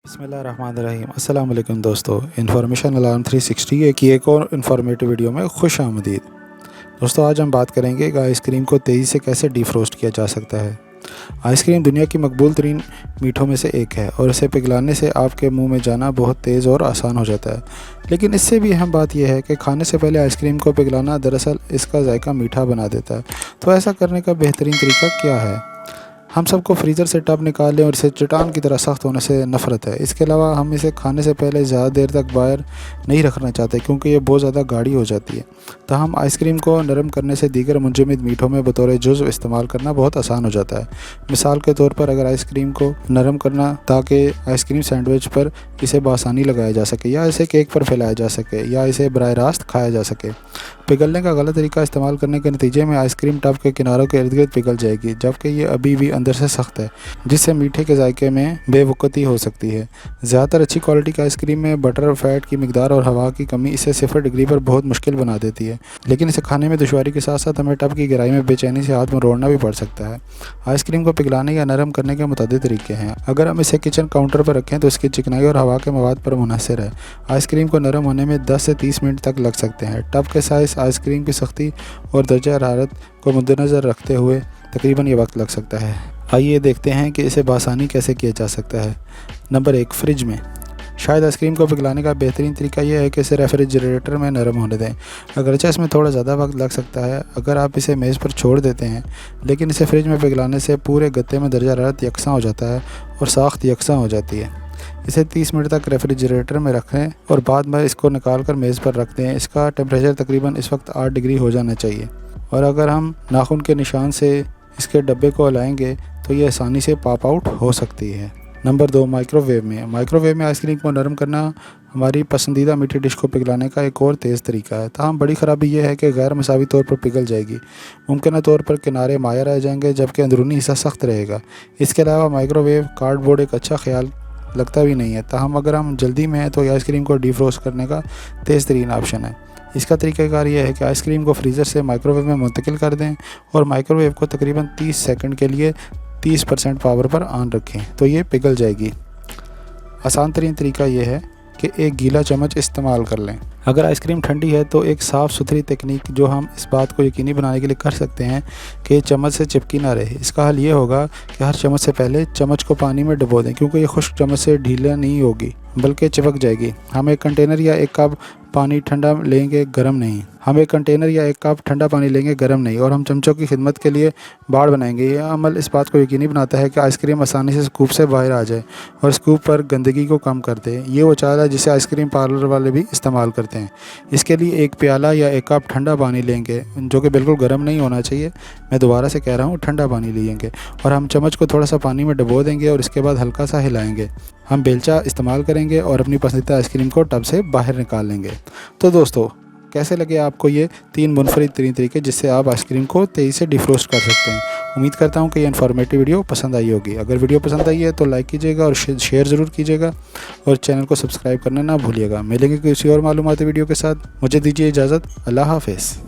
बिस्मिल्लाहिर्रहमानिर्रहीम। अस्सलाम वालेकुम दोस्तों, इन्फॉर्मेशन अलार्म 360 की एक और इन्फॉर्मेटिव वीडियो में खुश आमदीद। दोस्तों, आज हम बात करेंगे कि आइसक्रीम को तेज़ी से कैसे डिफ्रोस्ट किया जा सकता है। आइसक्रीम दुनिया की मकबूल तरीन मीठों में से एक है और इसे पिघलाने से आपके मुंह में जाना बहुत तेज़ और आसान हो जाता है। लेकिन इससे भी अहम बात यह है कि खाने से पहले आइसक्रीम को पिघलाना दरअसल इसका जायका मीठा बना देता है। तो ऐसा करने का बेहतरीन तरीका क्या है? हम सबको फ्रीज़र से टब निकाल लें और इसे चट्टान की तरह सख्त होने से नफ़रत है। इसके अलावा हम इसे खाने से पहले ज़्यादा देर तक बाहर नहीं रखना चाहते क्योंकि ये बहुत ज़्यादा गाढ़ी हो जाती है। ताहम आइसक्रीम को नरम करने से दीगर मुंजमद मीठों में बतौर जुज़्व इस्तेमाल करना बहुत आसान हो जाता है। मिसाल के तौर पर अगर आइसक्रीम को नरम करना ताकि आइसक्रीम सैंडविच पर इसे बआसानी लगाया जा सके, या इसे केक पर फैलाया जा सके, या इसे बराह रास्त खाया जा सके। पिघलने का गलत तरीका इस्तेमाल करने के नतीजे में आइसक्रीम टब के किनारों के इर्द गिर्द पिघल जाएगी, जबकि ये अभी भी अंदर से सख्त है, जिससे मीठे के जायके में बेवकूफ़ी हो सकती है। ज़्यादातर अच्छी क्वालिटी की आइसक्रीम में बटर, फैट की मिकदार और हवा की कमी इसे 0 डिग्री पर बहुत मुश्किल बना देती है। लेकिन इसे खाने में दुश्वारी के साथ साथ हमें टब की गहराई में बेचैनी से हाथ मरोड़ना भी पड़ सकता है। आइसक्रीम को पिघलाने या नरम करने के मुतअद्दिद तरीके हैं। अगर हम इसे किचन काउंटर पर रखें तो इसकी चिकनाई और हवा के मवाद पर मुनहसर है। आइसक्रीम को नरम होने में 10 से 30 मिनट तक लग सकते हैं। टब के साइज़, आइसक्रीम की सख्ती और दर्जा हरारत को मद्देनज़र रखते हुए तकरीबन ये वक्त लग सकता है। आइए देखते हैं कि इसे बआसानी कैसे किया जा सकता है। नंबर 1, फ्रिज में। शायद आइसक्रीम को पिघलाने का बेहतरीन तरीका यह है कि इसे रेफ्रिजरेटर में नरम होने दें। अगरचे इसमें थोड़ा ज़्यादा वक्त लग सकता है अगर आप इसे मेज़ पर छोड़ देते हैं, लेकिन इसे फ्रिज में पिघलाने से पूरे गत्ते में दर्जा हरारत यकसा हो जाता है और साख्त यकसा हो जाती है। इसे 30 मिनट तक रेफ्रिजरेटर में रखें और बाद में इसको निकाल कर मेज़ पर रख दें। इसका टेम्परेचर तकरीबन इस वक्त 8 डिग्री हो जाना चाहिए, और अगर हम नाखून के निशान से इसके डब्बे को हिलाएंगे तो ये आसानी से पॉप आउट हो सकती है। नंबर 2, माइक्रोवेव में। माइक्रोवेव में आइसक्रीम को नरम करना हमारी पसंदीदा मीठी डिश को पिघलाने का एक और तेज़ तरीका है। ताहम बड़ी ख़राबी यह है कि गैर मसावी तौर पर पिघल जाएगी। मुमकिन तौर पर किनारे माया रह जाएंगे जबकि अंदरूनी हिस्सा सख्त रहेगा। इसके अलावा माइक्रोवेव कार्डबोर्ड एक अच्छा ख्याल लगता भी नहीं है। ताहम अगर हम जल्दी में हैं तो आइसक्रीम को डिफ्रोस्ट करने का तेज़ तरीन ऑप्शन है। इसका तरीक़ाकार यह है कि आइसक्रीम को फ्रीज़र से माइक्रोवेव में मुंतकिल कर दें और माइक्रोवेव को तकरीबन 30 सेकंड के लिए 30% पावर पर ऑन रखें तो ये पिघल जाएगी। आसान तरीन तरीका यह है कि एक गीला चम्मच इस्तेमाल कर लें। अगर आइसक्रीम ठंडी है तो एक साफ़ सुथरी तकनीक जो हम इस बात को यकीनी बनाने के लिए कर सकते हैं कि चम्मच से चिपकी ना रहे। इसका हल ये होगा कि हर चम्मच से पहले चम्मच को पानी में डुबो दें, क्योंकि ये खुश्क चम्मच से ढीला नहीं होगी बल्कि चिपक जाएगी। हम एक कंटेनर या एक कप पानी ठंडा लेंगे, गर्म नहीं। और हम चमचों की खिदमत के लिए बाड़ बनाएंगे। यह अमल इस बात को यकीनी बनाता है कि आइसक्रीम आसानी से स्कूप से बाहर आ जाए और स्कूप पर गंदगी को कम कर दे। ये वो चाल है जिसे आइसक्रीम पार्लर वाले भी इस्तेमाल करते हैं। इसके लिए एक प्याला या एक कप ठंडा पानी लेंगे, जो कि बिल्कुल गर्म नहीं होना चाहिए। मैं दोबारा से कह रहा हूँ, ठंडा पानी लेंगे और हम चम्मच को थोड़ा सा पानी में डुबो देंगे और इसके बाद हल्का सा हिलाएंगे। हम बेलचा इस्तेमाल करेंगे और अपनी पसंदीदा आइसक्रीम को टब से बाहर निकाल लेंगे। तो दोस्तों, कैसे लगे आपको ये 3 मुनफरिद तरीन तरीके जिससे आप आइसक्रीम को तेज़ी से डिफ्रोस्ट कर सकते हैं? उम्मीद करता हूँ कि ये इन्फॉर्मेटिव वीडियो पसंद आई होगी। अगर वीडियो पसंद आई है तो लाइक कीजिएगा और शेयर ज़रूर कीजिएगा और चैनल को सब्सक्राइब करना ना भूलिएगा। मिलेंगे किसी और मालूमाती वीडियो के साथ। मुझे दीजिए इजाज़त। अल्लाह हाफ़िज़।